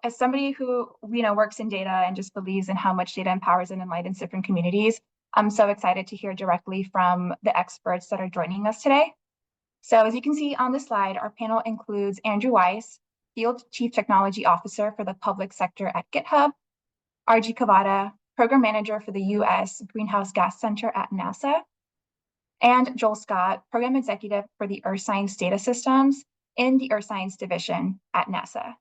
as somebody who works in data and just believes in how much data empowers and enlightens different communities, I'm so excited to hear directly from the experts that are joining us today. So as you can see on the slide, our panel includes Andrew Weiss, Field Chief Technology Officer for the Public Sector at GitHub, Argie Kavvada, Program Manager for the U.S. Greenhouse Gas Center at NASA, and Joel Scott, Program Executive for the Earth Science Data Systems in the Earth Science Division at NASA.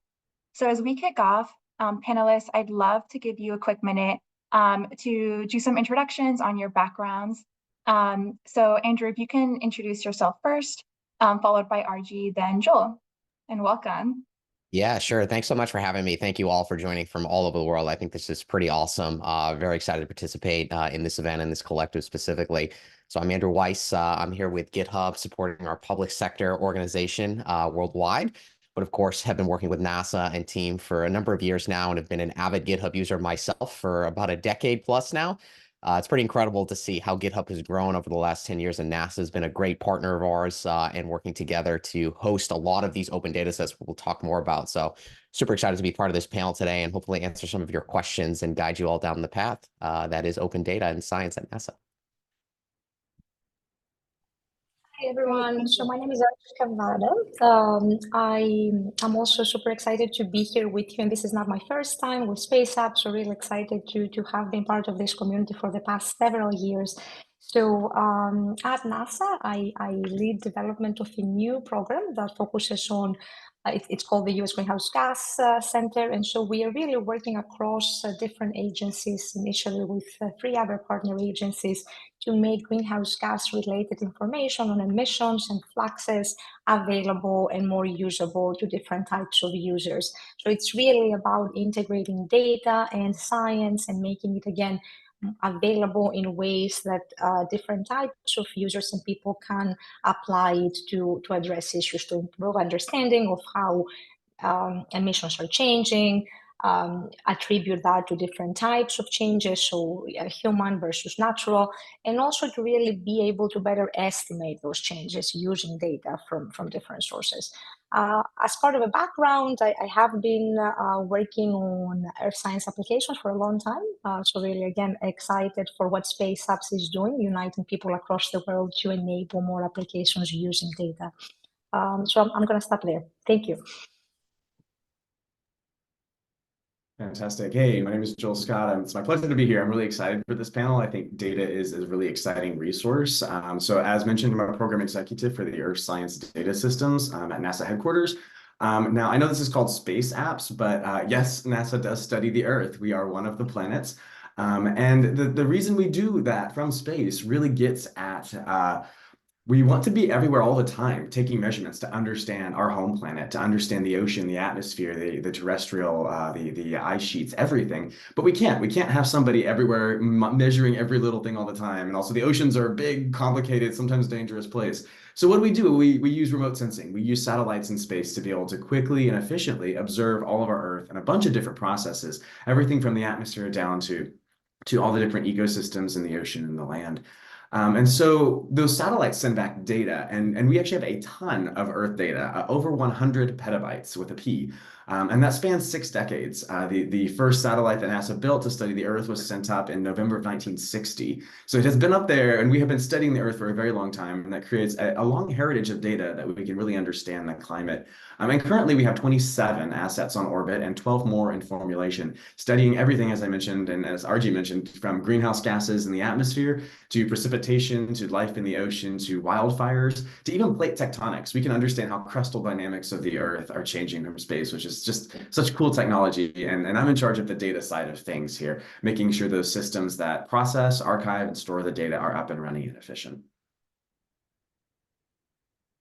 So as we kick off, panelists, I'd love to give you a quick minute to do some introductions on your backgrounds. So Andrew, if you can introduce yourself first, followed by Argie, then Joel, and welcome. Yeah, sure. Thanks so much for having me. Thank you all for joining from all over the world. I think this is pretty awesome. Very excited to participate in this event and this collective specifically. So I'm Andrew Weiss. I'm here with GitHub supporting our public sector organization worldwide. But of course, have been working with NASA and team for a number of years now and have been an avid GitHub user myself for about a decade plus now. It's pretty incredible to see how GitHub has grown over the last 10 years, and NASA has been a great partner of ours and working together to host a lot of these open data sets we'll talk more about. So super excited to be part of this panel today and hopefully answer some of your questions and guide you all down the path that is open data and science at NASA. Hi everyone, so my name is Argie Kavvada. I'm also super excited to be here with you, and this is not my first time with Space Apps, so really excited to have been part of this community for the past several years. So at NASA, I lead development of a new program that focuses on it's called the U.S. Greenhouse Gas Center, and so we are really working across different agencies, initially with 3 other partner agencies, to make greenhouse gas related information on emissions and fluxes available and more usable to different types of users. So it's really about integrating data and science and making it, again, available in ways that different types of users and people can apply it to address issues, to improve understanding of how emissions are changing, attribute that to different types of changes, so human versus natural, and also to really be able to better estimate those changes using data from different sources. As part of a background, I have been working on earth science applications for a long time. So really, again, excited for what Space Apps is doing, uniting people across the world to enable more applications using data. So I'm going to stop there. Thank you. Fantastic. Hey, my name is Joel Scott. It's my pleasure to be here. I'm really excited for this panel. I think data is a really exciting resource. So as mentioned, I'm a program executive for the Earth Science Data Systems at NASA headquarters. Now, I know this is called Space Apps, but yes, NASA does study the Earth. We are one of the planets. And the reason we do that from space really gets at we want to be everywhere all the time, taking measurements to understand our home planet, to understand the ocean, the atmosphere, the terrestrial, the ice sheets, everything. But we can't have somebody everywhere measuring every little thing all the time. And also the oceans are a big, complicated, sometimes dangerous place. So what do? We use remote sensing. We use satellites in space to be able to quickly and efficiently observe all of our Earth and a bunch of different processes, everything from the atmosphere down to all the different ecosystems in the ocean and the land. And so those satellites send back data, and we actually have a ton of Earth data, over 100 petabytes with a P. And that spans 6 decades. The first satellite that NASA built to study the Earth was sent up in November of 1960. So it has been up there, and we have been studying the Earth for a very long time, and that creates a long heritage of data that we can really understand the climate. And currently we have 27 assets on orbit and 12 more in formulation, studying everything, as I mentioned, and as Argie mentioned, from greenhouse gases in the atmosphere to precipitation, to life in the ocean, to wildfires, to even plate tectonics. We can understand how crustal dynamics of the Earth are changing from space, which is just such cool technology. And I'm in charge of the data side of things here, making sure those systems that process, archive, and store the data are up and running and efficient.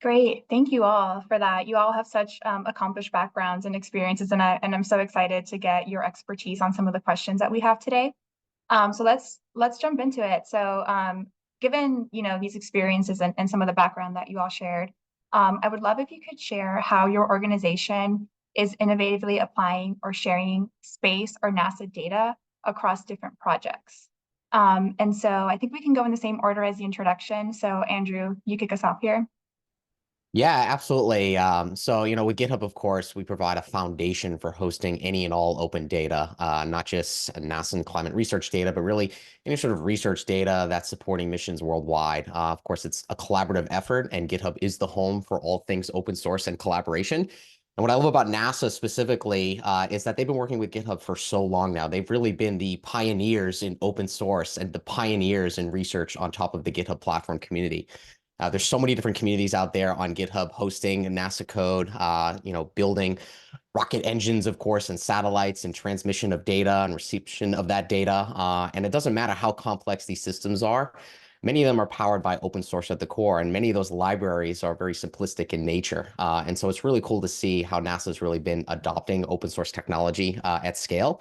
Great. Thank you all for that. You all have such accomplished backgrounds and experiences, and I'm so excited to get your expertise on some of the questions that we have today. So let's jump into it. So given these experiences and some of the background that you all shared, I would love if you could share how your organization is innovatively applying or sharing space or NASA data across different projects. And so I think we can go in the same order as the introduction. So Andrew, you kick us off here. Yeah, absolutely. So, with GitHub, of course, we provide a foundation for hosting any and all open data, not just NASA and climate research data, but really any sort of research data that's supporting missions worldwide. Of course, it's a collaborative effort, and GitHub is the home for all things open source and collaboration. And what I love about NASA specifically is that they've been working with GitHub for so long now. They've really been the pioneers in open source and the pioneers in research on top of the GitHub platform community. There's so many different communities out there on GitHub hosting NASA code, building rocket engines, of course, and satellites and transmission of data and reception of that data. And it doesn't matter how complex these systems are. Many of them are powered by open source at the core, and many of those libraries are very simplistic in nature. And so it's really cool to see how NASA's really been adopting open source technology at scale.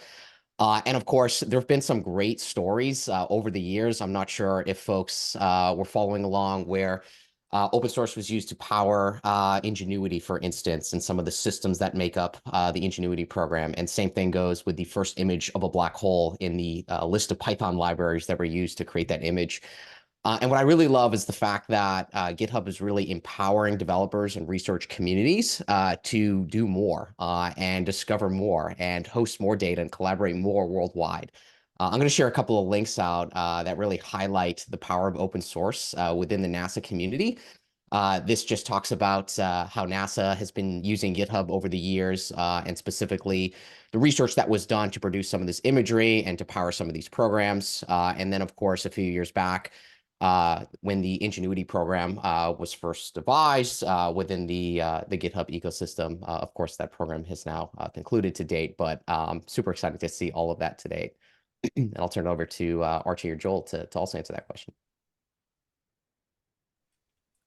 And of course, there have been some great stories over the years. I'm not sure if folks were following along where open source was used to power Ingenuity, for instance, and some of the systems that make up the Ingenuity program. And same thing goes with the first image of a black hole in the list of Python libraries that were used to create that image. And what I really love is the fact that GitHub is really empowering developers and research communities to do more and discover more and host more data and collaborate more worldwide. I'm going to share a couple of links out that really highlight the power of open source within the NASA community. This just talks about how NASA has been using GitHub over the years, and specifically the research that was done to produce some of this imagery and to power some of these programs. And then, of course, a few years back, when the Ingenuity program was first devised within the GitHub ecosystem. Of course, that program has now concluded to date, but super excited to see all of that to date. And I'll turn it over to Archie or Joel to also answer that question.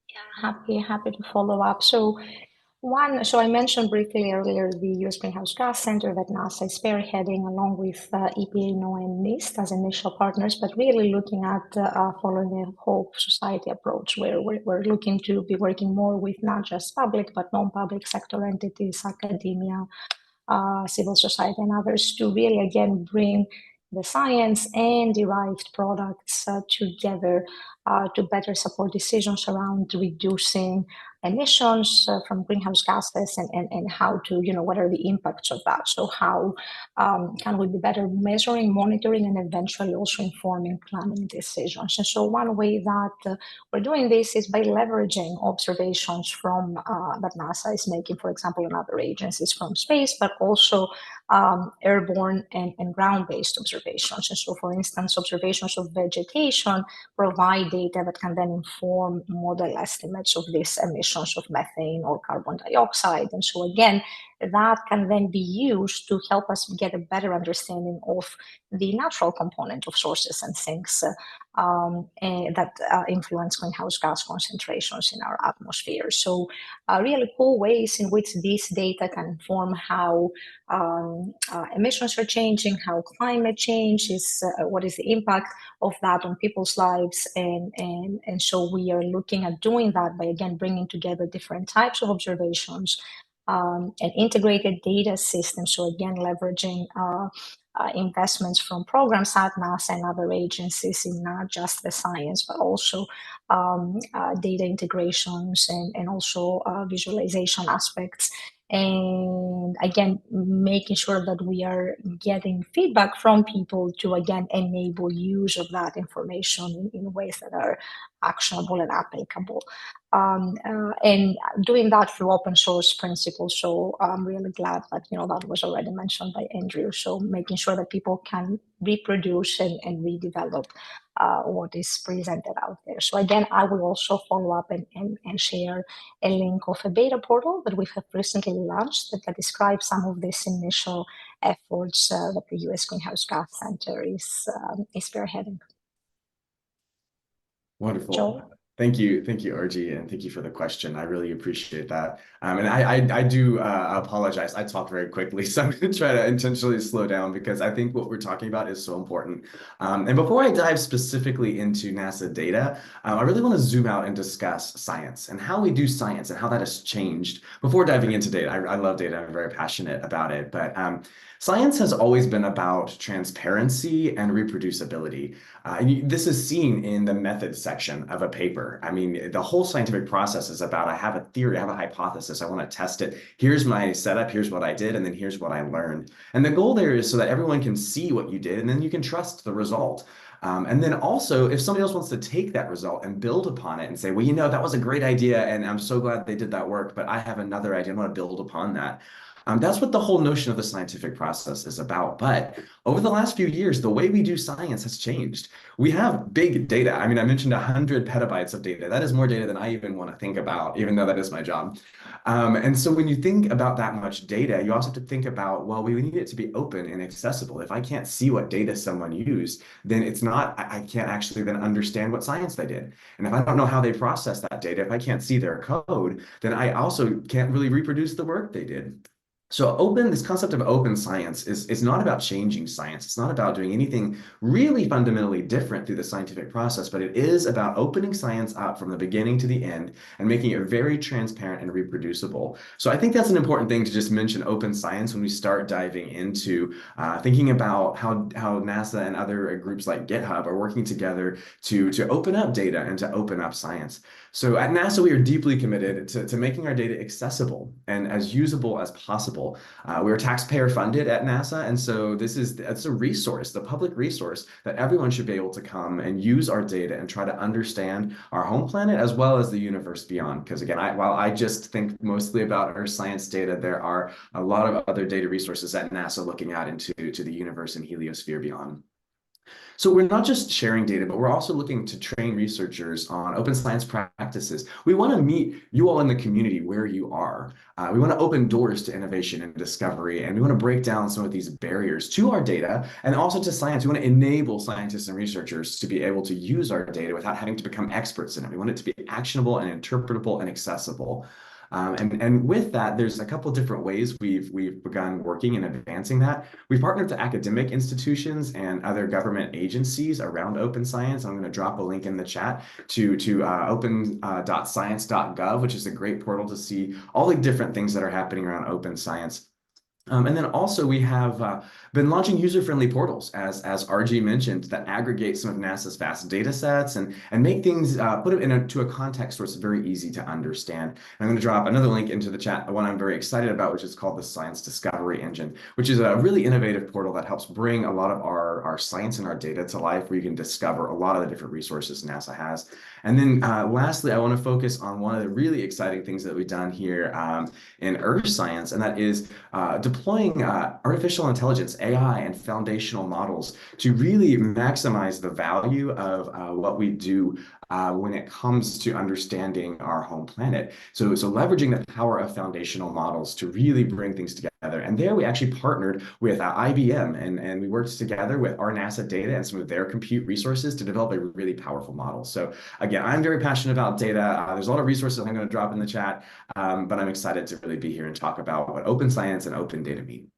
Yeah, happy to follow up. So I mentioned briefly earlier the U.S. Greenhouse Gas Center that NASA is spearheading along with EPA, NOAA, and NIST as initial partners, but really looking at following a whole society approach where we're looking to be working more with not just public, but non-public sector entities, academia, civil society, and others to really, again, bring the science and derived products together to better support decisions around reducing emissions from greenhouse gases and how to, what are the impacts of that? So how can we be better measuring, monitoring, and eventually also informing planning decisions? And so one way that we're doing this is by leveraging observations from that NASA is making, for example, and other agencies from space, but also airborne and ground-based observations. And so, for instance, observations of vegetation provide data that can then inform model estimates of these emissions of methane or carbon dioxide. And so, again, that can then be used to help us get a better understanding of the natural component of sources and sinks that influence greenhouse gas concentrations in our atmosphere. So really cool ways in which this data can inform how emissions are changing, how climate change is, what is the impact of that on people's lives. And so we are looking at doing that by, again, bringing together different types of observations, an integrated data system. So again, leveraging investments from programs at NASA and other agencies in not just the science, but also data integrations and also visualization aspects. And again, making sure that we are getting feedback from people to, again, enable use of that information in ways that are actionable and applicable. And doing that through open source principles. So I'm really glad that, that was already mentioned by Andrew. So making sure that people can reproduce and redevelop what is presented out there. So again, I will also follow up and share a link of a beta portal that we have recently launched that describes some of these initial efforts that the U.S. Greenhouse Gas Center is spearheading. Wonderful. Joel? Thank you, Argie, and thank you for the question. I really appreciate that. And I do apologize. I talk very quickly, so I'm going to try to intentionally slow down because I think what we're talking about is so important. And before I dive specifically into NASA data, I really want to zoom out and discuss science and how we do science and how that has changed. Before diving into data, I love data. I'm very passionate about it, but science has always been about transparency and reproducibility. This is seen in the methods section of a paper. paper. I mean, the whole scientific process is about, I have a theory, I have a hypothesis, I want to test it. Here's my setup, here's what I did, and then here's what I learned. And the goal there is so that everyone can see what you did, and then you can trust the result. And then also, if somebody else wants to take that result and build upon it and say, well, you know, that was a great idea, and I'm so glad they did that work, but I have another idea, I want to build upon that. That's what the whole notion of the scientific process is about. But over the last few years, the way we do science has changed. We have big data. I mean, I mentioned 100 petabytes of data. That is more data than I even want to think about, even though that is my job. And so when you think about that much data, you also have to think about, well, we need it to be open and accessible. If I can't see what data someone used, then it's not, I can't actually then understand what science they did. And if I don't know how they process that data, if I can't see their code, then I also can't really reproduce the work they did. So this concept of open science is not about changing science. It's not about doing anything really fundamentally different through the scientific process, but it is about opening science up from the beginning to the end and making it very transparent and reproducible. So I think that's an important thing to just mention open science when we start diving into thinking about how NASA and other groups like GitHub are working together to open up data and to open up science. So at NASA, we are deeply committed to making our data accessible and as usable as possible. We're taxpayer funded at NASA, and so it's a resource, the public resource that everyone should be able to come and use our data and try to understand our home planet as well as the universe beyond. Because again, while I just think mostly about our science data, there are a lot of other data resources at NASA looking out into the universe and heliosphere beyond. So we're not just sharing data, but we're also looking to train researchers on open science practices. We want to meet you all in the community where you are. We want to open doors to innovation and discovery, and we want to break down some of these barriers to our data and also to science. We want to enable scientists and researchers to be able to use our data without having to become experts in it. We want it to be actionable and interpretable and accessible. And with that, there's a couple of different ways we've begun working and advancing that. We've partnered with academic institutions and other government agencies around open science. I'm going to drop a link in the chat to open.science.gov, which is a great portal to see all the different things that are happening around open science. And then also we have been launching user-friendly portals, as Argie mentioned, that aggregate some of NASA's vast data sets and make things, put it into a context where it's very easy to understand. And I'm going to drop another link into the chat, one I'm very excited about, which is called the Science Discovery Engine, which is a really innovative portal that helps bring a lot of our science and our data to life, where you can discover a lot of the different resources NASA has. And then lastly, I want to focus on one of the really exciting things that we've done here in Earth science, and that is deploying artificial intelligence, AI, and foundational models to really maximize the value of what we do when it comes to understanding our home planet. So leveraging the power of foundational models to really bring things together. And there we actually partnered with IBM, and we worked together with our NASA data and some of their compute resources to develop a really powerful model. So again, I'm very passionate about data. There's a lot of resources I'm going to drop in the chat, but I'm excited to really be here and talk about what open science and open data mean.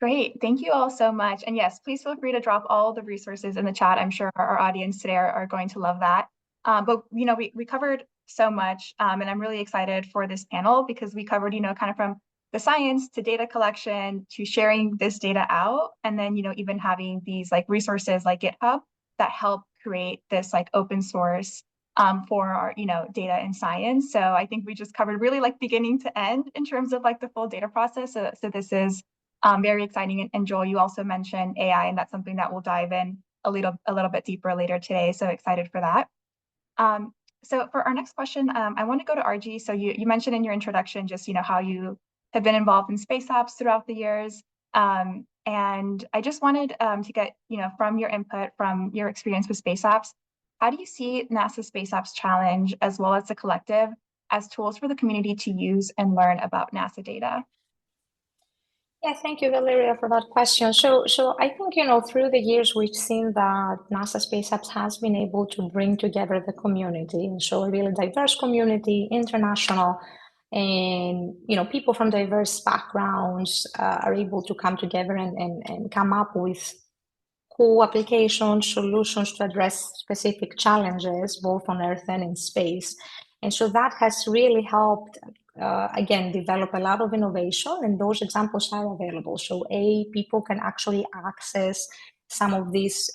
Great, thank you all so much. And yes, please feel free to drop all the resources in the chat. I'm sure our audience today are going to love that. But you know, we covered so much, and I'm really excited for this panel because we covered, you know, kind of from the science to data collection to sharing this data out, and then, you know, even having these like resources like GitHub that help create this like open source for our, you know, data and science. So I think we just covered really like beginning to end in terms of like the full data process. So this is very exciting. And Joel, you also mentioned AI, and that's something that we'll dive in a little bit deeper later today. So excited for that. So for our next question, I want to go to Argie. So you mentioned in your introduction just, you know, how you have been involved in space apps throughout the years. And I just wanted to get, you know, from your input, from your experience with space apps, how do you see NASA Space Apps Challenge as well as the collective as tools for the community to use and learn about NASA data? Yeah, thank you, Valeria, for that question. So I think, you know, through the years, we've seen that NASA Space Apps has been able to bring together the community, and so a really diverse community, international, and, you know, people from diverse backgrounds are able to come together and come up with cool applications, solutions to address specific challenges, both on Earth and in space. And so that has really helped, again, develop a lot of innovation, and those examples are available. So people can actually access some of these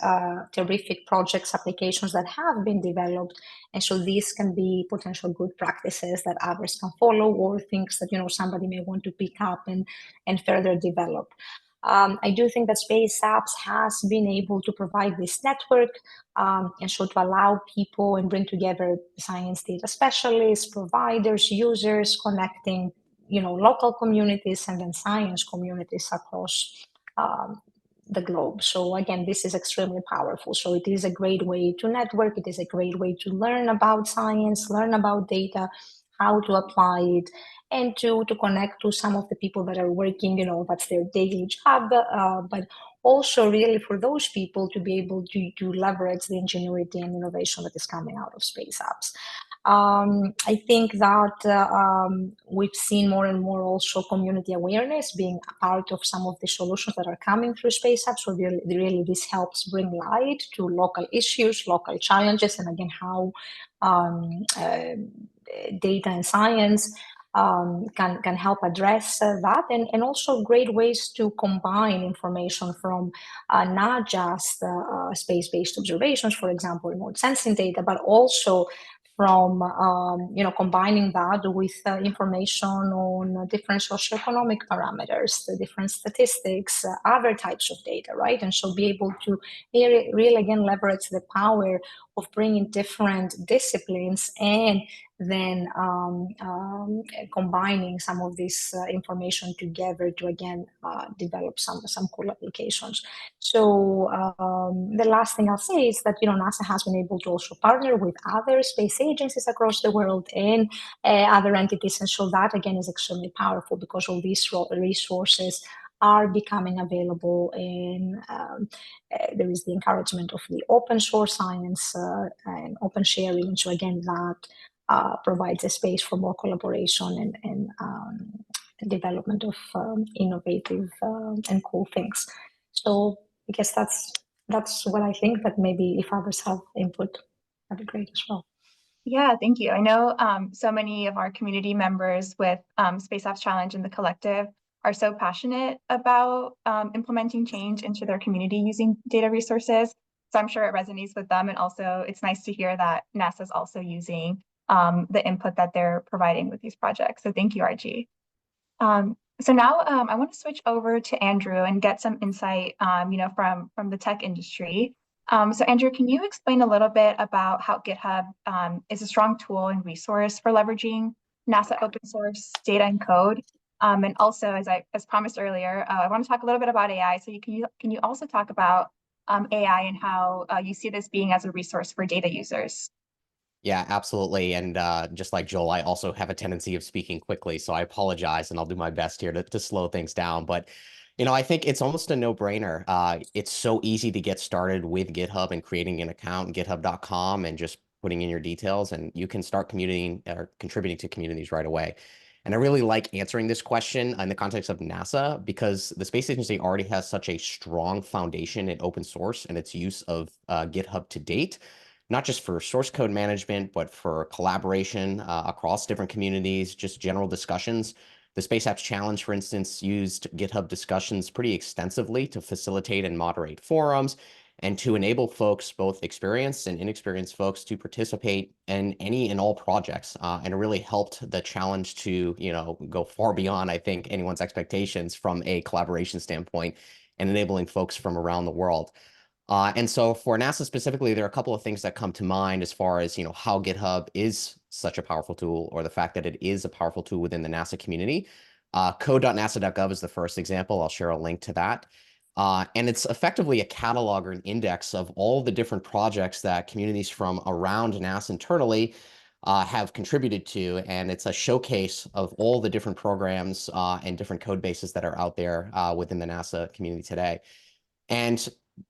terrific projects, applications that have been developed. And so these can be potential good practices that others can follow, or things that, you know, somebody may want to pick up and further develop. I do think that Space Apps has been able to provide this network, and so to allow people and bring together science data specialists, providers, users, connecting, you know, local communities and then science communities across the globe. So again, this is extremely powerful. So it is a great way to network. It is a great way to learn about science, learn about data, how to apply it, and to connect to some of the people that are working, you know, that's their daily job, but also really for those people to be able to leverage the ingenuity and innovation that is coming out of Space Apps. I think that we've seen more and more also community awareness being a part of some of the solutions that are coming through Space Apps. So really this helps bring light to local issues, local challenges, and again, how data and science can help address that, and also great ways to combine information from not just space-based observations, for example, remote sensing data, but also from you know, combining that with information on different socioeconomic parameters, the different statistics, other types of data, right? And so be able to really again leverage the power of bringing different disciplines and then combining some of this information together to again develop some cool applications. So the last thing I'll say is that, you know, NASA has been able to also partner with other space agencies across the world and other entities, and so that again is extremely powerful because all these resources are becoming available, and there is the encouragement of the open source science and open sharing. And so again, that provides a space for more collaboration and development of innovative and cool things. So I guess that's what I think, but maybe if others have input, that'd be great as well. Yeah, thank you. I know so many of our community members with Space Apps Challenge and the collective are so passionate about implementing change into their community using data resources. So I'm sure it resonates with them. And also it's nice to hear that NASA's also using the input that they're providing with these projects. So thank you, Argie. So now I want to switch over to Andrew and get some insight, you know, from the tech industry. So Andrew, can you explain a little bit about how GitHub is a strong tool and resource for leveraging NASA open source data and code? And also, as promised earlier, I want to talk a little bit about AI. So can you also talk about AI and how you see this being as a resource for data users? Yeah, absolutely. And just like Joel, I also have a tendency of speaking quickly, so I apologize, and I'll do my best here to slow things down. But, you know, I think it's almost a no-brainer. It's so easy to get started with GitHub and creating an account, github.com, and just putting in your details, and you can start communicating or contributing to communities right away. And I really like answering this question in the context of NASA because the space agency already has such a strong foundation in open source and its use of GitHub to date, not just for source code management, but for collaboration across different communities, just general discussions. The Space Apps Challenge, for instance, used GitHub discussions pretty extensively to facilitate and moderate forums and to enable folks, both experienced and inexperienced folks, to participate in any and all projects. And it really helped the challenge to, you know, go far beyond, I think, anyone's expectations from a collaboration standpoint and enabling folks from around the world. And so for NASA specifically, there are a couple of things that come to mind as far as, you know, how GitHub is such a powerful tool, or the fact that it is a powerful tool within the NASA community. Code.nasa.gov is the first example. I'll share a link to that. And it's effectively a catalog or an index of all the different projects that communities from around NASA internally have contributed to. And it's a showcase of all the different programs and different code bases that are out there within the NASA community today. And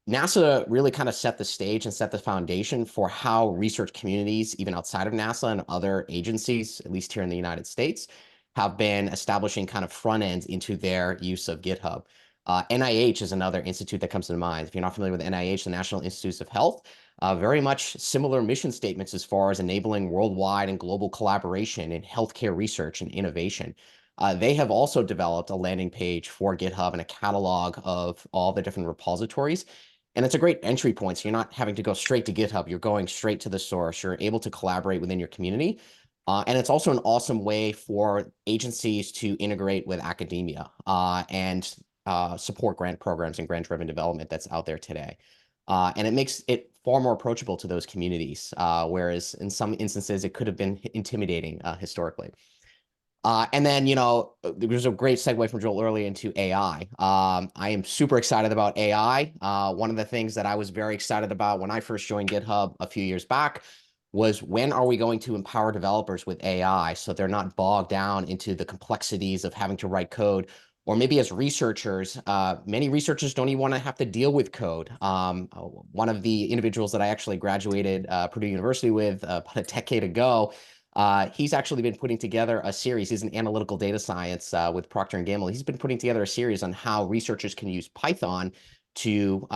NASA really kind of set the stage and set the foundation for how research communities, even outside of NASA and other agencies, at least here in the United States, have been establishing kind of front ends into their use of GitHub. NIH is another institute that comes to mind. If you're not familiar with NIH, the National Institutes of Health, very much similar mission statements as far as enabling worldwide and global collaboration in healthcare research and innovation. They have also developed a landing page for GitHub and a catalog of all the different repositories. And it's a great entry point. So you're not having to go straight to GitHub. You're going straight to the source. You're able to collaborate within your community. And it's also an awesome way for agencies to integrate with academia and support grant programs and grant-driven development that's out there today. And it makes it far more approachable to those communities, whereas in some instances, it could have been intimidating historically. And then, there was a great segue from Joel earlier into AI. I am super excited about AI. One of the things that I was very excited about when I first joined GitHub a few years back was, when are we going to empower developers with AI so they're not bogged down into the complexities of having to write code? Or maybe as researchers, many researchers don't even want to have to deal with code. One of the individuals that I actually graduated Purdue University with about a decade ago, he's actually been putting together a series. He's in analytical data science with Procter & Gamble. He's been putting together a series on how researchers can use Python to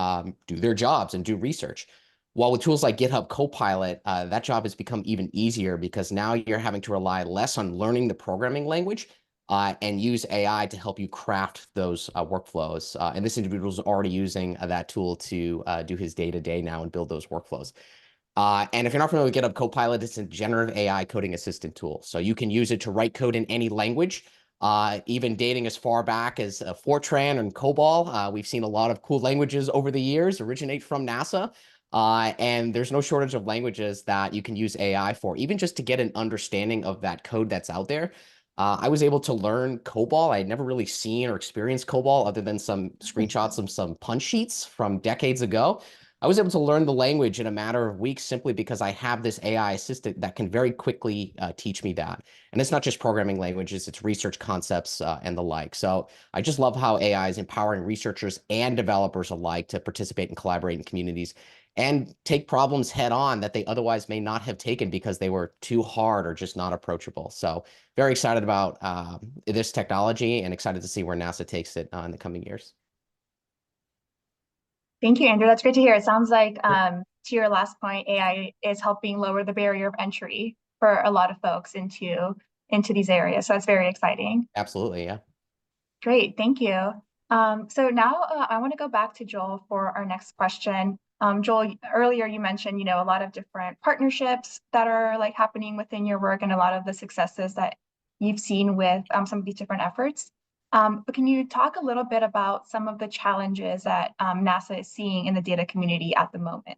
do their jobs and do research. While with tools like GitHub Copilot, that job has become even easier, because now you're having to rely less on learning the programming language and use AI to help you craft those workflows. And this individual is already using that tool to do his day-to-day now and build those workflows. And if you're not familiar with GitHub Copilot, it's a generative AI coding assistant tool. So you can use it to write code in any language, even dating as far back as Fortran and COBOL. We've seen a lot of cool languages over the years originate from NASA. And there's no shortage of languages that you can use AI for, even just to get an understanding of that code that's out there. I was able to learn COBOL. I had never really seen or experienced COBOL other than some screenshots of some punch sheets from decades ago. I was able to learn the language in a matter of weeks simply because I have this AI assistant that can very quickly teach me that. And it's not just programming languages, it's research concepts and the like. So I just love how AI is empowering researchers and developers alike to participate and collaborate in communities and take problems head on that they otherwise may not have taken because they were too hard or just not approachable. So very excited about this technology and excited to see where NASA takes it in the coming years. Thank you, Andrew. That's great to hear. It sounds like, to your last point, AI is helping lower the barrier of entry for a lot of folks into these areas. So that's very exciting. Absolutely, yeah. Great, thank you. So now I want to go back to Joel for our next question. Joel, earlier you mentioned, a lot of different partnerships that are like happening within your work and a lot of the successes that you've seen with some of these different efforts. But can you talk a little bit about some of the challenges that NASA is seeing in the data community at the moment?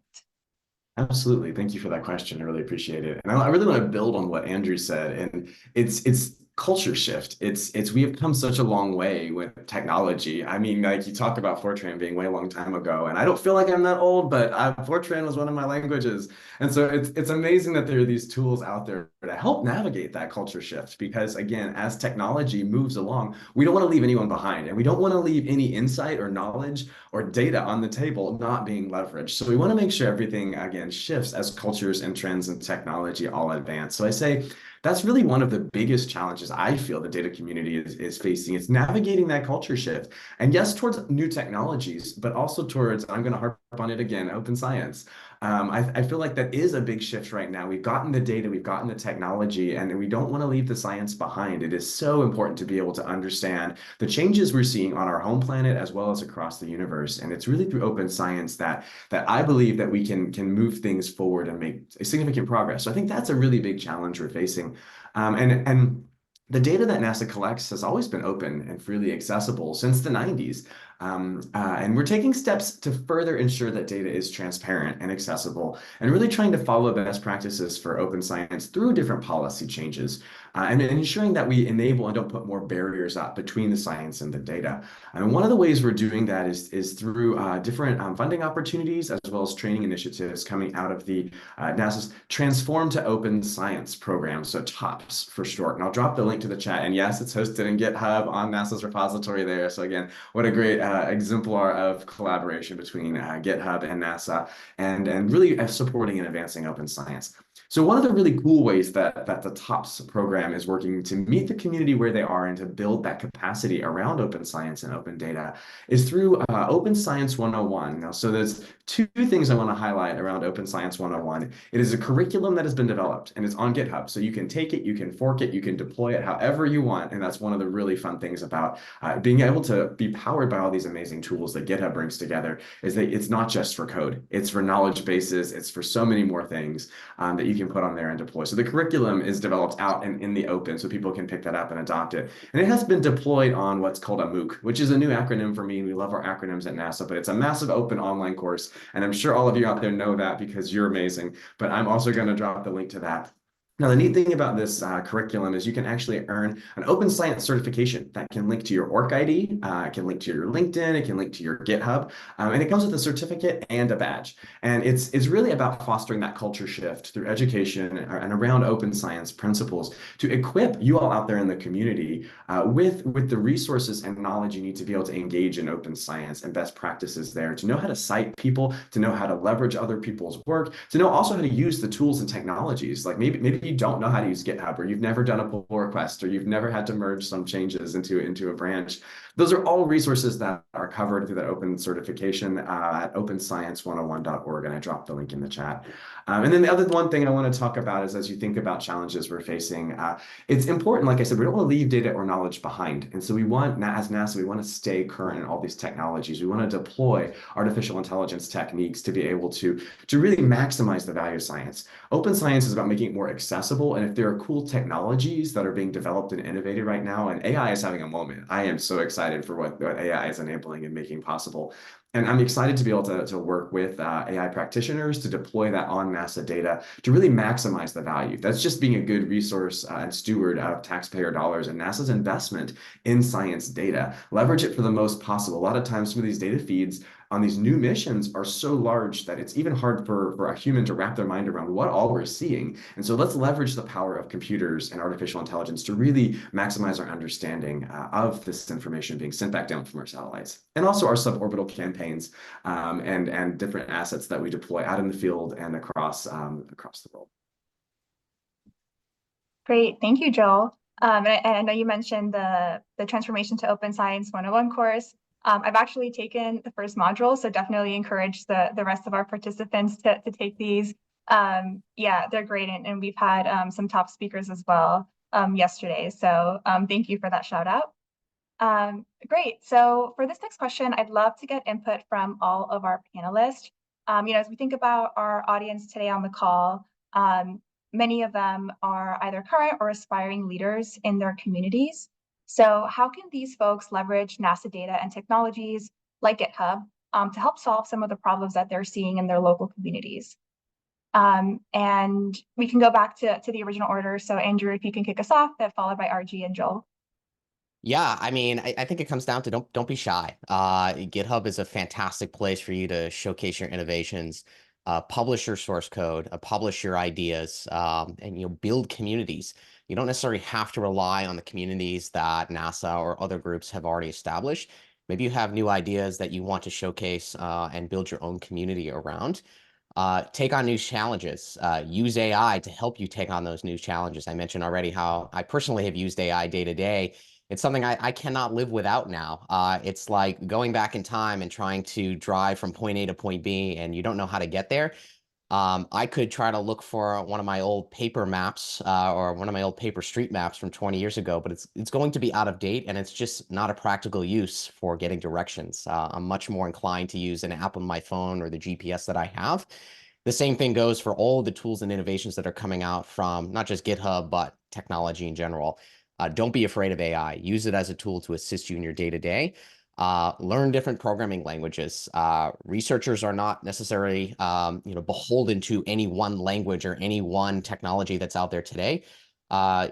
Absolutely. Thank you for that question. I really appreciate it. And I really want to build on what Andrew said. And it's culture shift. It's we have come such a long way with technology. I mean, like, you talk about Fortran being way a long time ago, and I don't feel like I'm that old, but Fortran was one of my languages. And so it's amazing that there are these tools out there to help navigate that culture shift, because again, as technology moves along, we don't want to leave anyone behind, and we don't want to leave any insight or knowledge or data on the table not being leveraged. So we want to make sure everything, again, shifts as cultures and trends and technology all advance. So I say that's really one of the biggest challenges I feel the data community is facing. It's navigating that culture shift. And yes, towards new technologies, but also towards, I'm going to harp on it again, open science. I feel like that is a big shift right now. We've gotten the data, we've gotten the technology, and we don't want to leave the science behind. It is so important to be able to understand the changes we're seeing on our home planet as well as across the universe. And it's really through open science that I believe that we can move things forward and make significant progress. So I think that's a really big challenge we're facing. And the data that NASA collects has always been open and freely accessible since the 90s. And we're taking steps to further ensure that data is transparent and accessible, and really trying to follow best practices for open science through different policy changes, and ensuring that we enable and don't put more barriers up between the science and the data. And one of the ways we're doing that is through different funding opportunities, as well as training initiatives coming out of the NASA's Transform to Open Science program, so TOPS for short. And I'll drop the link to the chat. And yes, it's hosted in GitHub on NASA's repository there. So again, what a great exemplar of collaboration between GitHub and NASA, and really supporting and advancing open science. So one of the really cool ways that the TOPS program program is working to meet the community where they are and to build that capacity around open science and open data is through Open Science 101. Now, so there's two things I want to highlight around Open Science 101. It is a curriculum that has been developed and it's on GitHub. So you can take it, you can fork it, you can deploy it however you want. And that's one of the really fun things about being able to be powered by all these amazing tools that GitHub brings together, is that it's not just for code, it's for knowledge bases, it's for so many more things that you can put on there and deploy. So the curriculum is developed out and in the open so people can pick that up and adopt it. And it has been deployed on what's called a MOOC, which is a new acronym for me. We love our acronyms at NASA, but it's a massive open online course. And I'm sure all of you out there know that because you're amazing, but I'm also going to drop the link to that. Now, the neat thing about this curriculum is you can actually earn an open science certification that can link to your org ID, it can link to your LinkedIn, it can link to your GitHub, and it comes with a certificate and a badge. And it's really about fostering that culture shift through education and around open science principles to equip you all out there in the community with the resources and knowledge you need to be able to engage in open science and best practices there, to know how to cite people, to know how to leverage other people's work, to know also how to use the tools and technologies. Like maybe you don't know how to use GitHub, or you've never done a pull request, or you've never had to merge some changes into a branch. Those are all resources that are covered through that open certification at openscience101.org, and I dropped the link in the chat. And then the other one thing I want to talk about is, as you think about challenges we're facing, it's important, like I said, we don't want to leave data or knowledge behind. And so we want, as NASA, we want to stay current in all these technologies. We want to deploy artificial intelligence techniques to be able to really maximize the value of science. Open science is about making it more accessible. And if there are cool technologies that are being developed and innovated right now, and AI is having a moment, I am so excited for what AI is enabling and making possible. And I'm excited to be able to work with AI practitioners to deploy that on NASA data to really maximize the value. That's just being a good resource and steward of taxpayer dollars and NASA's investment in science data. Leverage it for the most possible. A lot of times, some of these data feeds on these new missions are so large that it's even hard for a human to wrap their mind around what all we're seeing. And so let's leverage the power of computers and artificial intelligence to really maximize our understanding of this information being sent back down from our satellites, and also our suborbital campaigns and different assets that we deploy out in the field and across the world. Great, thank you, Joel. And I know you mentioned the Transformation to Open Science 101 course. I've actually taken the first module, so definitely encourage the rest of our participants to take these. Yeah, they're great, and we've had some top speakers as well yesterday. So thank you for that shout out. Great. So for this next question, I'd love to get input from all of our panelists. As we think about our audience today on the call, many of them are either current or aspiring leaders in their communities. So how can these folks leverage NASA data and technologies like GitHub to help solve some of the problems that they're seeing in their local communities? And we can go back to the original order. So Andrew, if you can kick us off, then followed by Argie and Joel. Yeah, I mean, I think it comes down to don't be shy. GitHub is a fantastic place for you to showcase your innovations, publish your source code, publish your ideas, and build communities. You don't necessarily have to rely on the communities that NASA or other groups have already established. Maybe you have new ideas that you want to showcase and build your own community around. Take on new challenges. Use AI to help you take on those new challenges. I mentioned already how I personally have used AI day to day. It's something I cannot live without now. It's like going back in time and trying to drive from point A to point B, and you don't know how to get there. I could try to look for one of my old paper maps or one of my old paper street maps from 20 years ago, but it's going to be out of date, and it's just not a practical use for getting directions. I'm much more inclined to use an app on my phone or the GPS that I have. The same thing goes for all the tools and innovations that are coming out from not just GitHub, but technology in general. Don't be afraid of AI. Use it as a tool to assist you in your day-to-day. Learn different programming languages. Researchers are not necessarily beholden to any one language or any one technology that's out there today.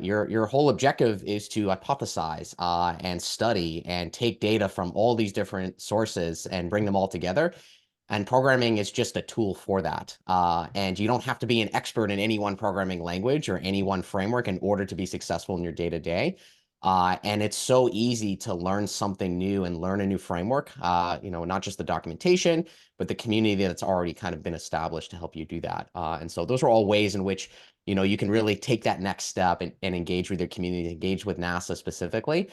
Your whole objective is to hypothesize and study and take data from all these different sources and bring them all together. And programming is just a tool for that. And you don't have to be an expert in any one programming language or any one framework in order to be successful in your day-to-day. And it's so easy to learn something new and learn a new framework, not just the documentation, but the community that's already kind of been established to help you do that. And so those are all ways in which, you can really take that next step and engage with your community, engage with NASA specifically,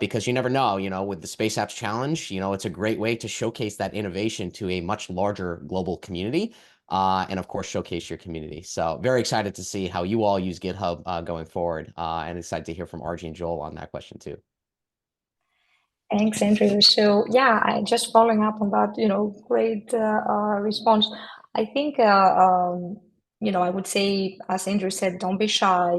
because you never know, with the Space Apps Challenge, it's a great way to showcase that innovation to a much larger global community. And of course, showcase your community. So very excited to see how you all use GitHub going forward, and excited to hear from Argie and Joel on that question too. Thanks, Andrew. So yeah, just following up on that, great response. I think, I would say, as Andrew said, don't be shy.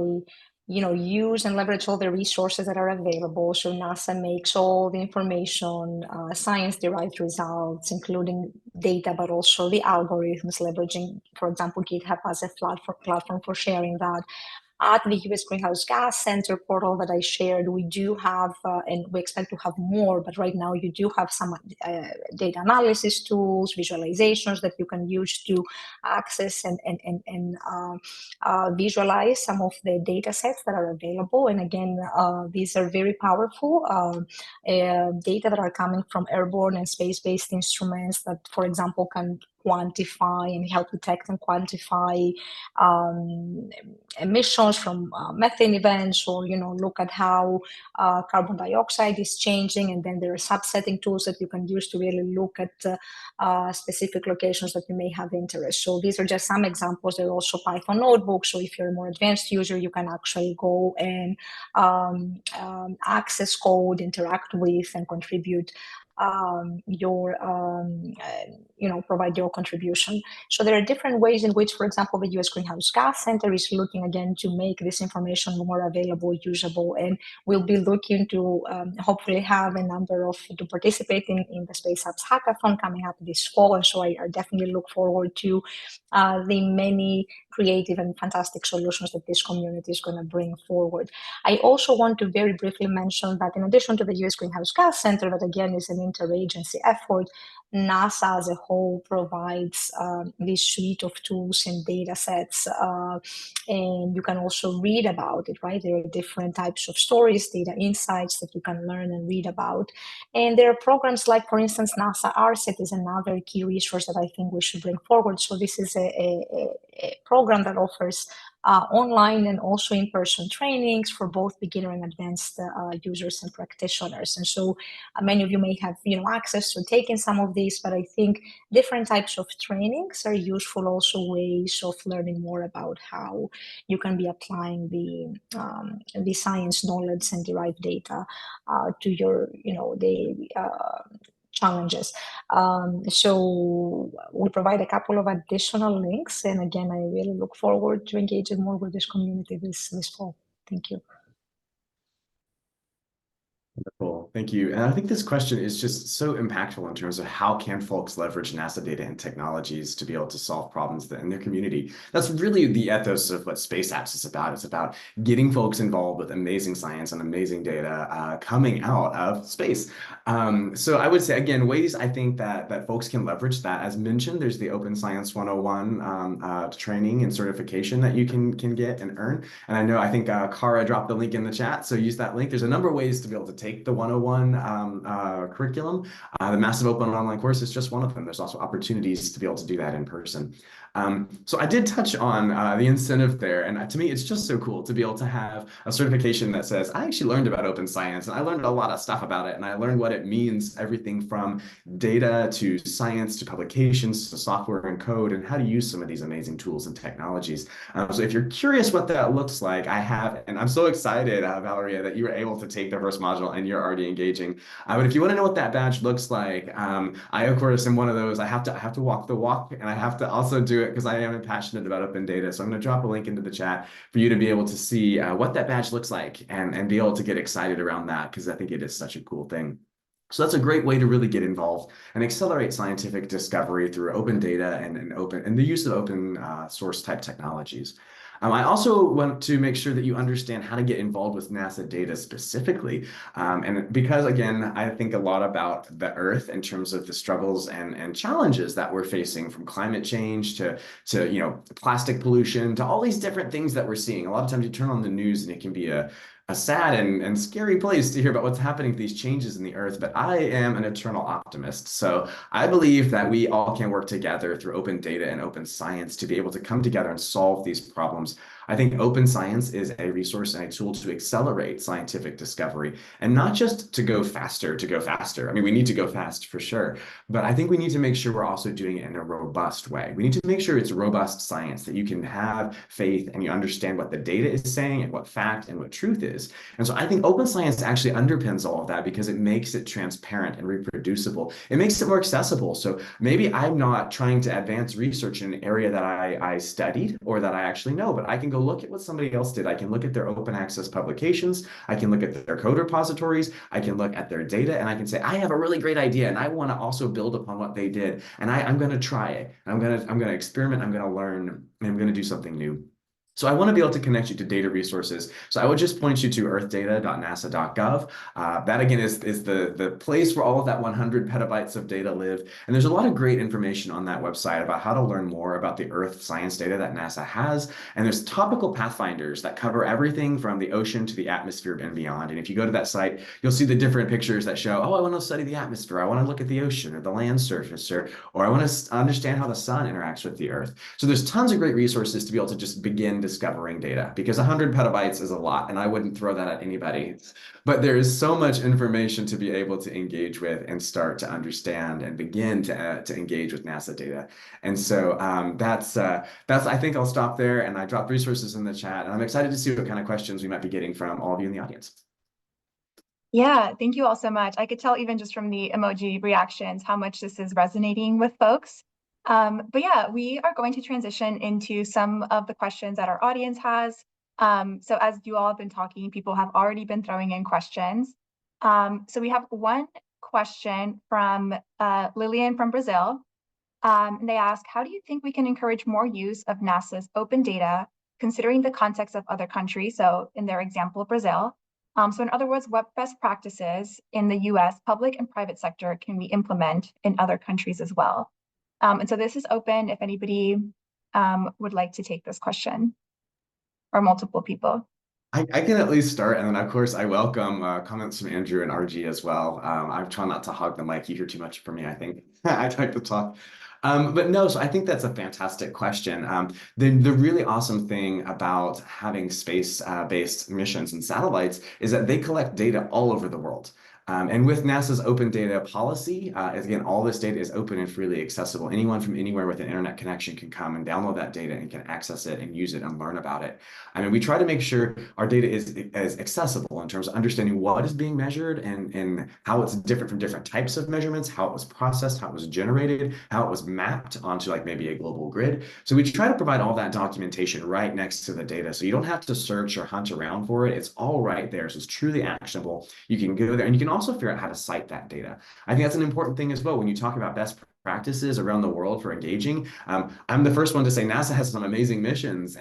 Use and leverage all the resources that are available. So NASA makes all the information, science-derived results, including data, but also the algorithms, leveraging, for example, GitHub as a platform for sharing that. At the US Greenhouse Gas Center portal that I shared, we do have, and we expect to have more, but right now you do have some data analysis tools, visualizations that you can use to access and visualize some of the data sets that are available. And again, these are very powerful data that are coming from airborne and space-based instruments that, for example, can quantify and help detect and quantify emissions from methane events, or look at how carbon dioxide is changing. And then there are subsetting tools that you can use to really look at specific locations that you may have interest. So these are just some examples. There are also Python notebooks. So if you're a more advanced user, you can actually go and access code, interact with, and contribute provide your contribution. So there are different ways in which, for example, the US Greenhouse Gas Center is looking again to make this information more available, usable, and we'll be looking to hopefully have a number to participate in the Space Apps Hackathon coming up this fall. And so I definitely look forward to the many creative and fantastic solutions that this community is going to bring forward. I also want to very briefly mention that in addition to the US Greenhouse Gas Center, that again is an interagency effort, NASA as a whole provides this suite of tools and data sets, and you can also read about it, right? There are different types of stories, data insights that you can learn and read about. And there are programs like, for instance, NASA RSET is another key resource that I think we should bring forward. So this is a program that offers online and also in-person trainings for both beginner and advanced users and practitioners. And so many of you may have access to taking some of these, but I think different types of trainings are useful, also ways of learning more about how you can be applying the science knowledge and derived data to your daily challenges. So we provide a couple of additional links. And again, I really look forward to engaging more with this community this fall. Thank you. Wonderful. Thank you. And I think this question is just so impactful in terms of how can folks leverage NASA data and technologies to be able to solve problems in their community. That's really the ethos of what Space Apps is about. It's about getting folks involved with amazing science and amazing data coming out of space. So I would say, again, ways I think that folks can leverage that. As mentioned, there's the Open Science 101 training and certification that you can get and earn. And I think Kara dropped the link in the chat, so use that link. There's a number of ways to be able to take the 101 curriculum. The Massive Open Online course is just one of them. There's also opportunities to be able to do that in person. So I did touch on the incentive there, and to me, it's just so cool to be able to have a certification that says, I actually learned about open science, and I learned a lot of stuff about it, and I learned what it means, everything from data to science to publications to software and code, and how to use some of these amazing tools and technologies. So if you're curious what that looks like, I have, and I'm so excited, Valeria, that you were able to take the first module and you're already engaging. But if you want to know what that badge looks like, I, of course, am one of those. I have to walk the walk, and I have to also do it because I am passionate about open data. So I'm going to drop a link into the chat for you to be able to see what that badge looks like and be able to get excited around that, because I think it is such a cool thing. So that's a great way to really get involved and accelerate scientific discovery through open data and the use of open source type technologies. I also want to make sure that you understand how to get involved with NASA data specifically. And because, again, I think a lot about the Earth in terms of the struggles and challenges that we're facing, from climate change to plastic pollution, to all these different things that we're seeing. A lot of times you turn on the news and it can be a a sad and scary place to hear about what's happening to these changes in the earth, but I am an eternal optimist. So I believe that we all can work together through open data and open science to be able to come together and solve these problems. I think open science is a resource and a tool to accelerate scientific discovery, and not just to go faster to go faster. I mean, we need to go fast for sure, but I think we need to make sure we're also doing it in a robust way. We need to make sure it's robust science, that you can have faith and you understand what the data is saying and what fact and what truth is. And so I think open science actually underpins all of that because it makes it transparent and reproducible. It makes it more accessible. So maybe I'm not trying to advance research in an area that I studied or that I actually know, but I can go look at what somebody else did. I can look at their open access publications. I can look at their code repositories. I can look at their data, and I can say, I have a really great idea and I want to also build upon what they did. And I'm going to try it. I'm going to experiment. I'm going to learn, and I'm going to do something new. So I want to be able to connect you to data resources. So I would just point you to earthdata.nasa.gov. That again is the place where all of that 100 petabytes of data live. And there's a lot of great information on that website about how to learn more about the Earth science data that NASA has. And there's topical pathfinders that cover everything from the ocean to the atmosphere and beyond. And if you go to that site, you'll see the different pictures that show, oh, I want to study the atmosphere. I want to look at the ocean or the land surface, or I want to understand how the sun interacts with the Earth. So there's tons of great resources to be able to just begin discovering data, because 100 petabytes is a lot and I wouldn't throw that at anybody. But there is so much information to be able to engage with and start to understand and begin to engage with NASA data. And so that's I think I'll stop there, and I dropped resources in the chat, and I'm excited to see what kind of questions we might be getting from all of you in the audience. Yeah, thank you all so much. I could tell even just from the emoji reactions how much this is resonating with folks. But yeah, we are going to transition into some of the questions that our audience has. So as you all have been talking, people have already been throwing in questions. So we have one question from Lillian from Brazil. And they ask, how do you think we can encourage more use of NASA's open data, considering the context of other countries? So in their example, Brazil. So in other words, what best practices in the US public and private sector can we implement in other countries as well? And so this is open if anybody would like to take this question, or multiple people. I can at least start, and then of course I welcome comments from Andrew and Argie as well. I try not to hog the mic. You hear too much from me, I think. I like to talk. But no, so I think that's a fantastic question. The really awesome thing about having space-based missions and satellites is that they collect data all over the world. And with NASA's open data policy, again, all this data is open and freely accessible. Anyone from anywhere with an internet connection can come and download that data and can access it and use it and learn about it. I mean, we try to make sure our data is accessible in terms of understanding what is being measured and how it's different from different types of measurements, how it was processed, how it was generated, how it was mapped onto like maybe a global grid. So we try to provide all that documentation right next to the data. So you don't have to search or hunt around for it. It's all right there. So it's truly actionable. You can go there and you can also figure out how to cite that data. I think that's an important thing as well when you talk about best practices around the world for engaging. I'm the first one to say NASA has some amazing missions,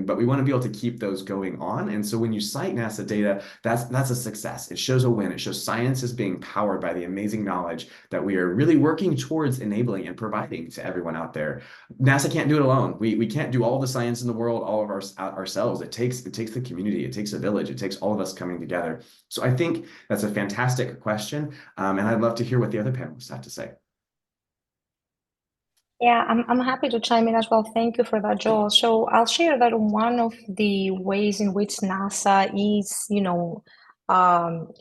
but we want to be able to keep those going on. And so when you cite NASA data, that's a success. It shows a win. It shows science is being powered by the amazing knowledge that we are really working towards enabling and providing to everyone out there. NASA can't do it alone. We can't do all the science in the world all of ourselves. It takes the community. It takes a village. It takes all of us coming together. So I think that's a fantastic question, and I'd love to hear what the other panelists have to say. Yeah, I'm happy to chime in as well. Thank you for that, Joel. So I'll share that one of the ways in which NASA is,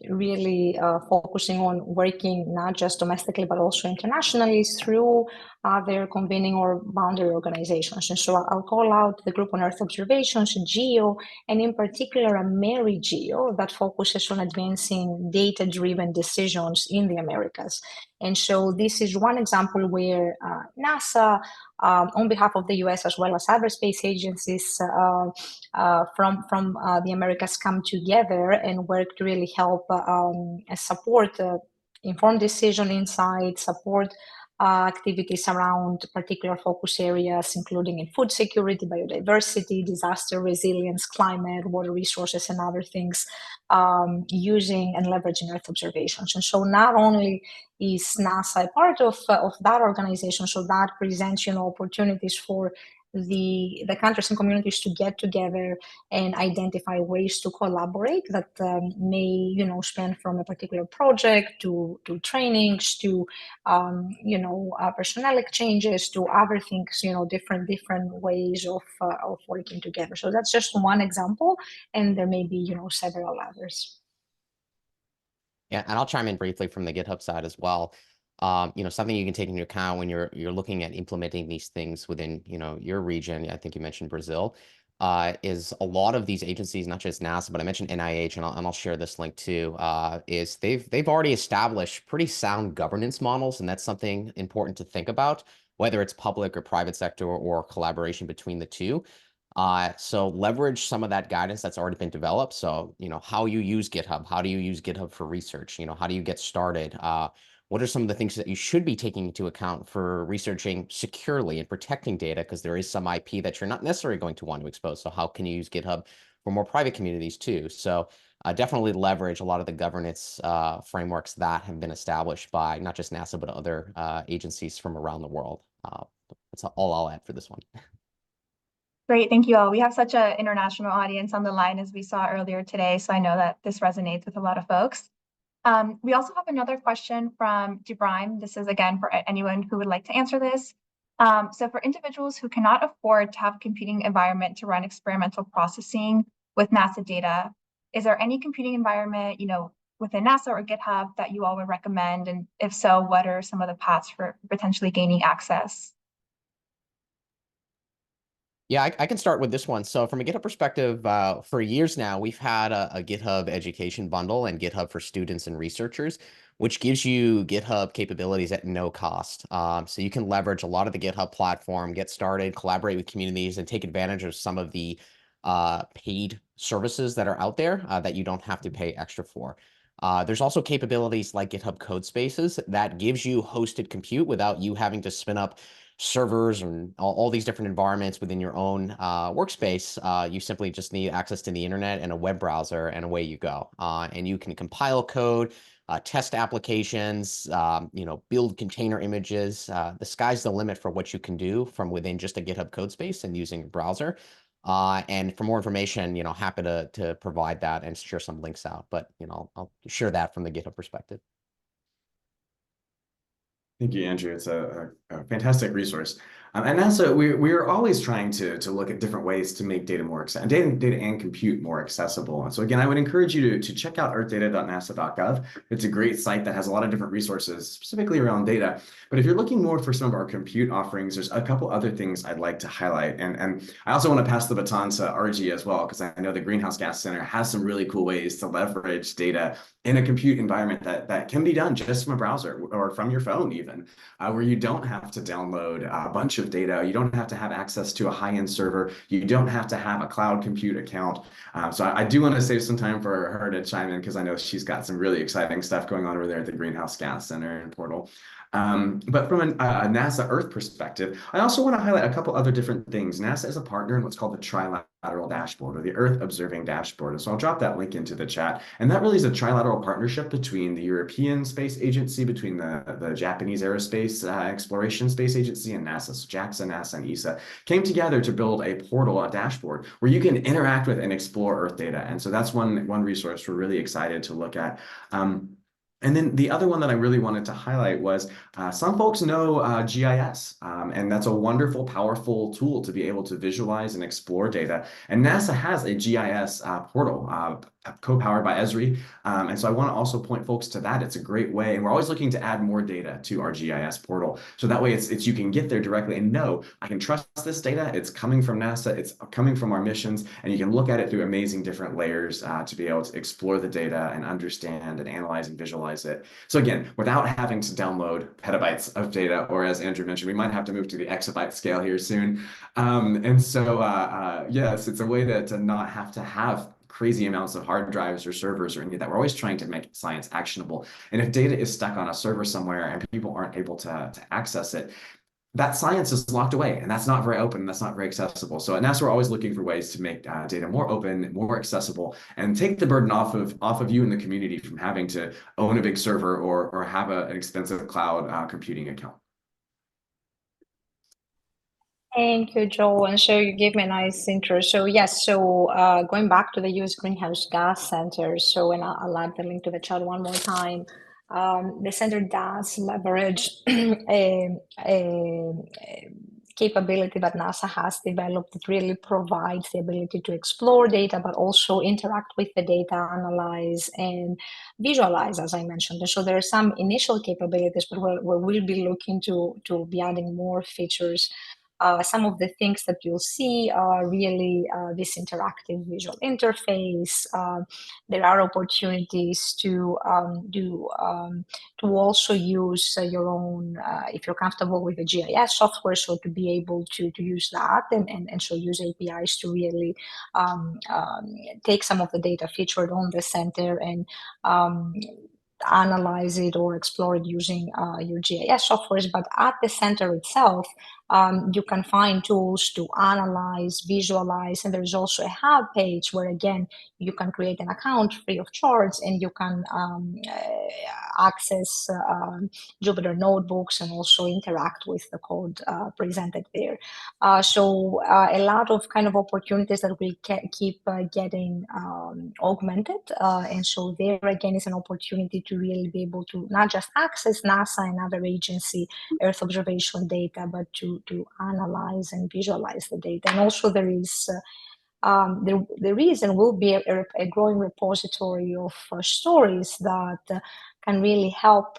really focusing on working not just domestically but also internationally through their convening or boundary organizations. And so I'll call out the Group on Earth Observations, GEO, and in particular a AmeriGEO that focuses on advancing data-driven decisions in the Americas. And so this is one example where NASA, on behalf of the US as well as other space agencies from the Americas, come together and work to really help support informed decision insights, support activities around particular focus areas, including in food security, biodiversity, disaster resilience, climate, water resources, and other things, using and leveraging Earth observations. And so not only is NASA a part of that organization, so that presents opportunities for the countries and communities to get together and identify ways to collaborate that may, span from a particular project to trainings to, personnel exchanges to other things, different ways of working together. So that's just one example, and there may be, several others. Yeah, and I'll chime in briefly from the GitHub side as well. Something you can take into account when you're looking at implementing these things within, your region. I think you mentioned Brazil, is a lot of these agencies, not just NASA, but I mentioned NIH, and I'll share this link too. Is they've already established pretty sound governance models, and that's something important to think about, whether it's public or private sector or collaboration between the two. So leverage some of that guidance that's already been developed. So, how you use GitHub, how do you use GitHub for research? How do you get started? What are some of the things that you should be taking into account for researching securely and protecting data? Because there is some IP that you're not necessarily going to want to expose. So how can you use GitHub for more private communities too? So definitely leverage a lot of the governance frameworks that have been established by not just NASA, but other agencies from around the world. That's all I'll add for this one. Great, thank you all. We have such an international audience on the line as we saw earlier today, so I know that this resonates with a lot of folks. We also have another question from Jibrahim. This is again for anyone who would like to answer this. So for individuals who cannot afford to have a computing environment to run experimental processing with NASA data, is there any computing environment, within NASA or GitHub that you all would recommend? And if so, what are some of the paths for potentially gaining access? Yeah, I can start with this one. So from a GitHub perspective, for years now, we've had a GitHub education bundle and GitHub for students and researchers, which gives you GitHub capabilities at no cost. So you can leverage a lot of the GitHub platform, get started, collaborate with communities, and take advantage of some of the paid services that are out there that you don't have to pay extra for. There's also capabilities like GitHub Codespaces that gives you hosted compute without you having to spin up servers and all these different environments within your own workspace. You simply just need access to the internet and a web browser, and away you go. And you can compile code, test applications, build container images. The sky's the limit for what you can do from within just a GitHub Codespace and using a browser. And for more information, happy to provide that and share some links out. But I'll share that from the GitHub perspective. Thank you, Andrew. It's a fantastic resource. And NASA, we're always trying to look at different ways to make data more data and compute more accessible. And so again, I would encourage you to check out earthdata.nasa.gov. It's a great site that has a lot of different resources specifically around data. But if you're looking more for some of our compute offerings, there's a couple other things I'd like to highlight. And I also want to pass the baton to Argie as well, because I know the Greenhouse Gas Center has some really cool ways to leverage data in a compute environment that can be done just from a browser or from your phone even, where you don't have to download a bunch of data. You don't have to have access to a high-end server. You don't have to have a cloud compute account. So I do want to save some time for her to chime in, because I know she's got some really exciting stuff going on over there at the Greenhouse Gas Center and Portal. But from a NASA Earth perspective, I also want to highlight a couple other different things. NASA is a partner in what's called the Trilateral Dashboard, or the Earth Observing Dashboard. And so I'll drop that link into the chat. And that really is a trilateral partnership between the European Space Agency, between the Japanese Aerospace Exploration Space Agency, and NASA. So JAXA, NASA, and ESA came together to build a portal, a dashboard, where you can interact with and explore Earth data. And so that's one resource we're really excited to look at. And then the other one that I really wanted to highlight was some folks know GIS, and that's a wonderful, powerful tool to be able to visualize and explore data. And NASA has a GIS portal co-powered by Esri. And so I want to also point folks to that. It's a great way. And we're always looking to add more data to our GIS portal. So that way it's you can get there directly and know I can trust this data. It's coming from NASA. It's coming from our missions. And you can look at it through amazing different layers to be able to explore the data and understand and analyze and visualize it. So again, without having to download petabytes of data, or as Andrew mentioned, we might have to move to the exabyte scale here soon. And so yes, it's a way to not have to have crazy amounts of hard drives or servers or any of that. We're always trying to make science actionable. And if data is stuck on a server somewhere and people aren't able to access it, that science is locked away, and that's not very open, and that's not very accessible. So at NASA, we're always looking for ways to make data more open, more accessible, and take the burden off of you and the community from having to own a big server or have an expensive cloud computing account. Thank you, Joel. And so you gave me a nice intro. So yes, so going back to the U.S. Greenhouse Gas Center. So, and I'll add the link to the chat one more time. The center does leverage a capability that NASA has developed that really provides the ability to explore data, but also interact with the data, analyze and visualize, as I mentioned. And so there are some initial capabilities, but we'll be looking to be adding more features. Some of the things that you'll see are really this interactive visual interface. There are opportunities to also use your own, if you're comfortable with the GIS software, so to be able to use that and so use APIs to really take some of the data featured on the center and analyze it or explore it using your GIS softwares. But at the center itself, you can find tools to analyze, visualize, and there's also a hub page where, again, you can create an account free of charge and you can access Jupyter notebooks and also interact with the code presented there. So a lot of kind of opportunities that we keep getting augmented. And so there again is an opportunity to really be able to not just access NASA and other agency Earth observation data, but to analyze and visualize the data. And also there is and will be a growing repository of stories that can really help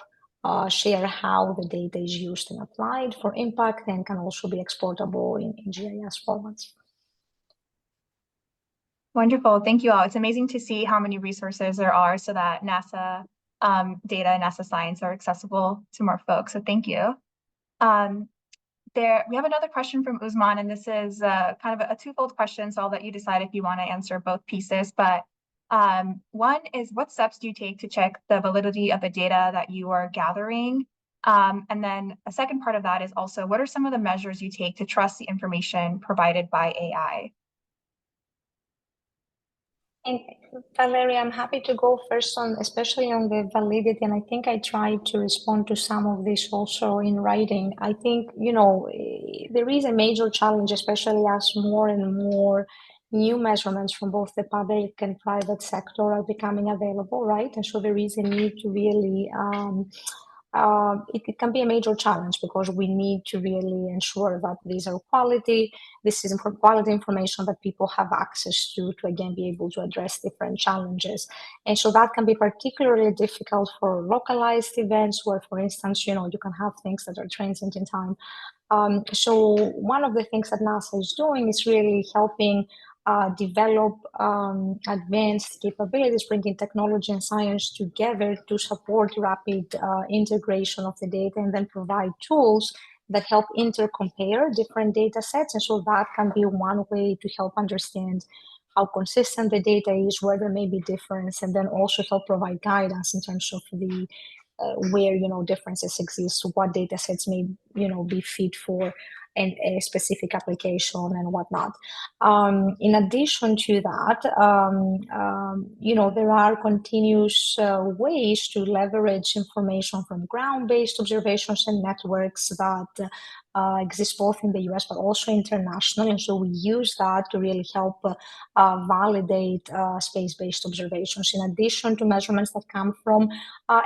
share how the data is used and applied for impact and can also be exportable in GIS formats. Wonderful. Thank you all. It's amazing to see how many resources there are so that NASA data and NASA science are accessible to more folks. So thank you. We have another question from Usman, and this is kind of a twofold question, so I'll let you decide if you want to answer both pieces. But one is, what steps do you take to check the validity of the data that you are gathering? And then a second part of that is also, what are some of the measures you take to trust the information provided by AI? And Valeria, I'm happy to go first on, especially on the validity, and I think I tried to respond to some of this also in writing. I think, there is a major challenge, especially as more and more new measurements from both the public and private sector are becoming available, right? And so there is a need to really it can be a major challenge because we need to really ensure that these are quality. This is quality information that people have access to again be able to address different challenges. And so that can be particularly difficult for localized events where, for instance, you can have things that are transient in time. So one of the things that NASA is doing is really helping develop advanced capabilities, bringing technology and science together to support rapid integration of the data and then provide tools that help intercompare different data sets. And so that can be one way to help understand how consistent the data is, where there may be difference, and then also help provide guidance in terms of the where differences exist, what data sets may be fit for and a specific application and whatnot. In addition to that, there are continuous ways to leverage information from ground-based observations and networks that exist both in the US but also internationally. And so we use that to really help validate space-based observations in addition to measurements that come from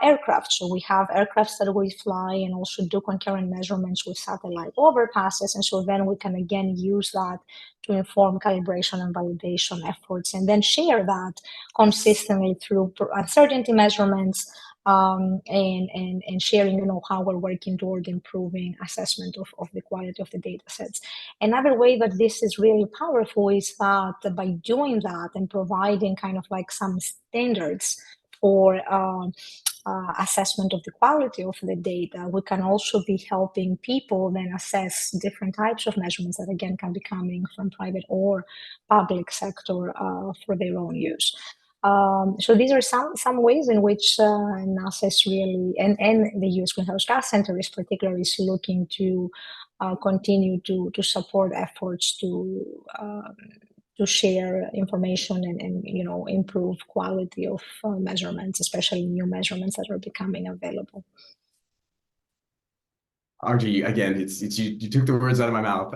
aircraft. So we have aircrafts that we fly and also do concurrent measurements with satellite overpasses. And so then we can again use that to inform calibration and validation efforts and then share that consistently through uncertainty measurements and sharing, how we're working toward improving assessment of the quality of the data sets. Another way that this is really powerful is that by doing that and providing kind of like some standards for assessment of the quality of the data, we can also be helping people then assess different types of measurements that again can be coming from private or public sector for their own use. So these are some ways in which NASA is really, and the U.S. Greenhouse Gas Center is particularly looking to continue to support efforts to share information and improve quality of measurements, especially new measurements that are becoming available. Argie, again, you took the words out of my mouth.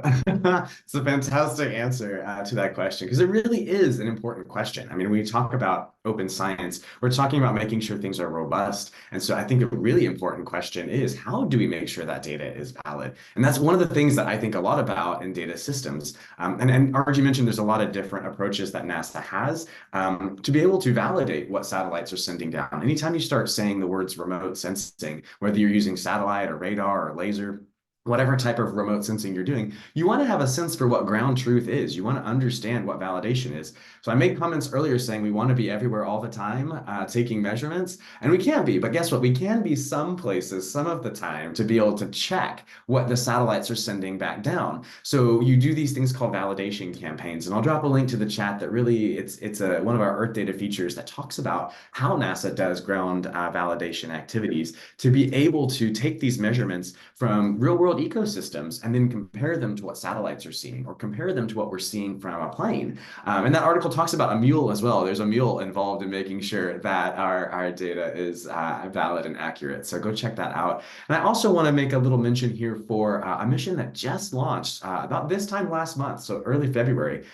It's a fantastic answer to that question because it really is an important question. I mean, when we talk about open science, we're talking about making sure things are robust. And so I think a really important question is how do we make sure that data is valid? And that's one of the things that I think a lot about in data systems. And Argie mentioned there's a lot of different approaches that NASA has to be able to validate what satellites are sending down. Anytime you start saying the words remote sensing, whether you're using satellite or radar or laser, whatever type of remote sensing you're doing, you want to have a sense for what ground truth is. You want to understand what validation is. So I made comments earlier saying we want to be everywhere all the time, taking measurements, and we can be, but guess what? We can be some places, some of the time, to be able to check what the satellites are sending back down. So you do these things called validation campaigns, and I'll drop a link to the chat that really, it's one of our Earth data features that talks about how NASA does ground validation activities to be able to take these measurements from real world ecosystems and then compare them to what satellites are seeing or compare them to what we're seeing from a plane. And that article talks about a mule as well. There's a mule involved in making sure that our data is valid and accurate. So go check that out. And I also want to make a little mention here for a mission that just launched about this time last month, so early February.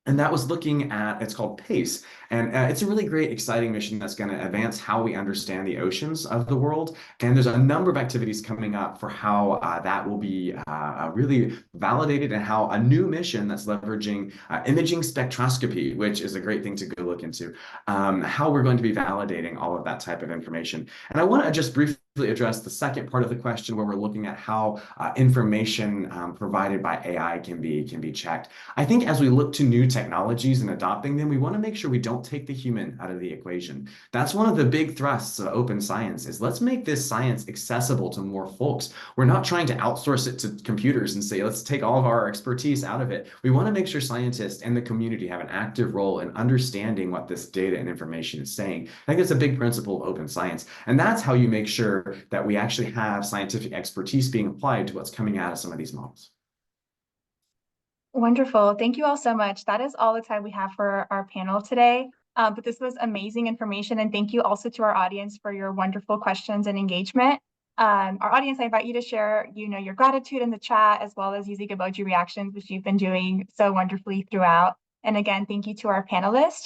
And that was looking at, it's called PACE. And it's a really great, exciting mission that's going to advance how we understand the oceans of the world. And there's a number of activities coming up for how that will be really validated and how a new mission that's leveraging imaging spectroscopy, which is a great thing to go look into, how we're going to be validating all of that type of information. And I want to just briefly address the second part of the question where we're looking at how information provided by AI can be checked. I think as we look to new technologies and adopting them, we want to make sure we don't take the human out of the equation. That's one of the big thrusts of open science is let's make this science accessible to more folks. We're not trying to outsource it to computers and say, let's take all of our expertise out of it. We want to make sure scientists and the community have an active role in understanding what this data and information is saying. I think it's a big principle of open science. And that's how you make sure that we actually have scientific expertise being applied to what's coming out of some of these models. Wonderful. Thank you all so much. That is all the time we have for our panel today. But this was amazing information. And thank you also to our audience for your wonderful questions and engagement. Our audience, I invite you to share, your gratitude in the chat, as well as using emoji reactions, which you've been doing so wonderfully throughout. And again, thank you to our panelists.